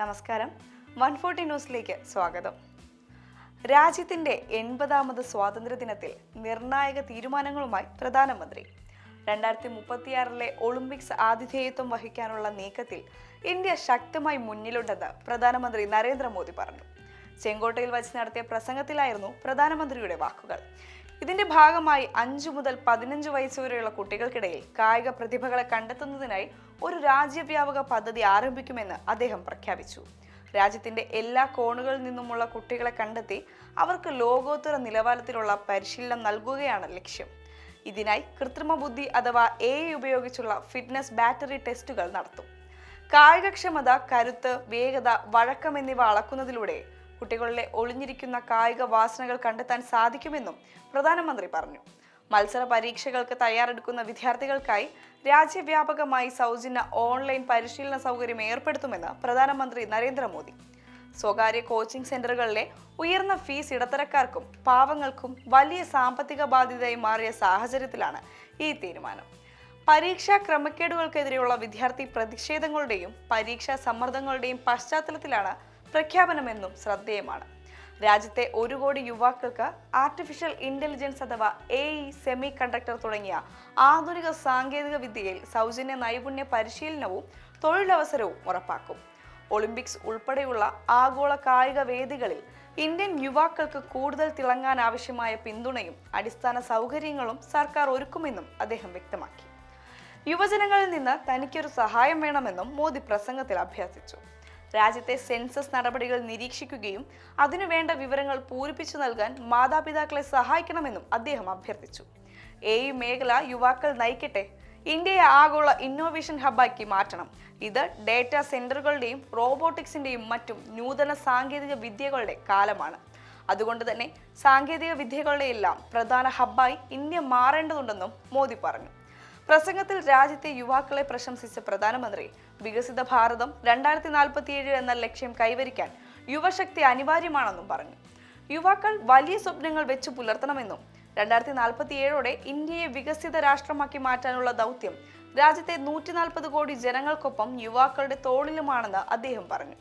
നമസ്കാരം. 140 ന്യൂസിലേക്ക് സ്വാഗതം. രാജ്യത്തിന്റെ 80ാമത് സ്വാതന്ത്ര്യദിനത്തിൽ നിർണായക തീരുമാനങ്ങളുമായി പ്രധാനമന്ത്രി. 2036 ഒളിമ്പിക്സ് ആതിഥേയത്വം വഹിക്കാനുള്ള നീക്കത്തിൽ ഇന്ത്യ ശക്തമായി മുന്നിലുണ്ടെന്ന് പ്രധാനമന്ത്രി നരേന്ദ്രമോദി പറഞ്ഞു. ചെങ്കോട്ടയിൽ വച്ച് നടത്തിയ പ്രസംഗത്തിലായിരുന്നു പ്രധാനമന്ത്രിയുടെ വാക്കുകൾ. ഇതിന്റെ ഭാഗമായി 5 മുതൽ 15 വയസ്സുവരെയുള്ള കുട്ടികൾക്കിടയിൽ കായിക പ്രതിഭകളെ കണ്ടെത്തുന്നതിനായി ഒരു രാജ്യവ്യാപക പദ്ധതി ആരംഭിക്കുമെന്ന് അദ്ദേഹം പ്രഖ്യാപിച്ചു. രാജ്യത്തിന്റെ എല്ലാ കോണുകളിൽ നിന്നുമുള്ള കുട്ടികളെ കണ്ടെത്തി അവർക്ക് ലോകോത്തര നിലവാരത്തിലുള്ള പരിശീലനം നൽകുകയാണ് ലക്ഷ്യം. ഇതിനായി കൃത്രിമ ബുദ്ധി അഥവാ AI ഉപയോഗിച്ചുള്ള ഫിറ്റ്നസ് ബാറ്ററി ടെസ്റ്റുകൾ നടത്തും. കായികക്ഷമത, കരുത്ത്, വേഗത, വഴക്കം എന്നിവ അളക്കുന്നതിലൂടെ കുട്ടികളിലെ ഒളിഞ്ഞിരിക്കുന്ന കായിക വാസനകൾ കണ്ടെത്താൻ സാധിക്കുമെന്നും പ്രധാനമന്ത്രി പറഞ്ഞു. മത്സര പരീക്ഷകൾക്ക് തയ്യാറെടുക്കുന്ന വിദ്യാർത്ഥികൾക്കായി രാജ്യവ്യാപകമായി സൗജന്യ ഓൺലൈൻ പരിശീലന സൗകര്യം ഏർപ്പെടുത്തുമെന്ന് പ്രധാനമന്ത്രി നരേന്ദ്രമോദി. സ്വകാര്യ കോച്ചിംഗ് സെന്ററുകളിലെ ഉയർന്ന ഫീസ് ഇടത്തരക്കാർക്കും പാവങ്ങൾക്കും വലിയ സാമ്പത്തിക ബാധ്യതയായി മാറിയ സാഹചര്യത്തിലാണ് ഈ തീരുമാനം. പരീക്ഷാ ക്രമക്കേടുകൾക്കെതിരെയുള്ള വിദ്യാർത്ഥി പ്രതിഷേധങ്ങളുടെയും പരീക്ഷാ സമ്മർദ്ദങ്ങളുടെയും പശ്ചാത്തലത്തിലാണ് പ്രഖ്യാപനമെന്നും ശ്രദ്ധേയമാണ്. രാജ്യത്തെ 1 കോടി യുവാക്കൾക്ക് ആർട്ടിഫിഷ്യൽ ഇന്റലിജൻസ് അഥവാ AI, സെമി കണ്ടക്ടർ തുടങ്ങിയ ആധുനിക സാങ്കേതിക വിദ്യയിൽ സൗജന്യ നൈപുണ്യ പരിശീലനവും തൊഴിലവസരവും ഉറപ്പാക്കും. ഒളിമ്പിക്സ് ഉൾപ്പെടെയുള്ള ആഗോള കായിക വേദികളിൽ ഇന്ത്യൻ യുവാക്കൾക്ക് കൂടുതൽ തിളങ്ങാൻ ആവശ്യമായ പിന്തുണയും അടിസ്ഥാന സൗകര്യങ്ങളും സർക്കാർ ഒരുക്കുമെന്നും അദ്ദേഹം വ്യക്തമാക്കി. യുവജനങ്ങളിൽ നിന്ന് തനിക്കൊരു സഹായം വേണമെന്നും മോദി പ്രസംഗത്തിൽ അഭ്യർത്ഥിച്ചു. രാജ്യത്തെ സെൻസസ് നടപടികൾ നിരീക്ഷിക്കുകയും അതിനുവേണ്ട വിവരങ്ങൾ പൂരിപ്പിച്ചു നൽകാൻ മാതാപിതാക്കളെ സഹായിക്കണമെന്നും അദ്ദേഹം അഭ്യർത്ഥിച്ചു. AI മേഖല യുവാക്കൾ നയിക്കട്ടെ. ഇന്ത്യയെ ആഗോള ഇന്നോവേഷൻ ഹബ്ബാക്കി മാറ്റണം. ഇത് ഡേറ്റാ സെന്ററുകളുടെയും റോബോട്ടിക്സിന്റെയും മറ്റും നൂതന സാങ്കേതിക വിദ്യകളുടെ കാലമാണ്. അതുകൊണ്ട് തന്നെ സാങ്കേതിക വിദ്യകളുടെ എല്ലാം പ്രധാന ഹബ്ബായി ഇന്ത്യ മാറേണ്ടതുണ്ടെന്നും മോദി പറഞ്ഞു. പ്രസംഗത്തിൽ രാജ്യത്തെ യുവാക്കളെ പ്രശംസിച്ച പ്രധാനമന്ത്രി വികസിത ഭാരതം 2047 എന്ന ലക്ഷ്യം കൈവരിക്കാൻ യുവശക്തി അനിവാര്യമാണെന്നും പറഞ്ഞു. യുവാക്കൾ വലിയ സ്വപ്നങ്ങൾ വെച്ചു പുലർത്തണമെന്നും 2047 ഇന്ത്യയെ വികസിത രാഷ്ട്രമാക്കി മാറ്റാനുള്ള ദൗത്യം രാജ്യത്തെ 140 കോടി ജനങ്ങൾക്കൊപ്പം യുവാക്കളുടെ തോളിലുമാണെന്ന് അദ്ദേഹം പറഞ്ഞു.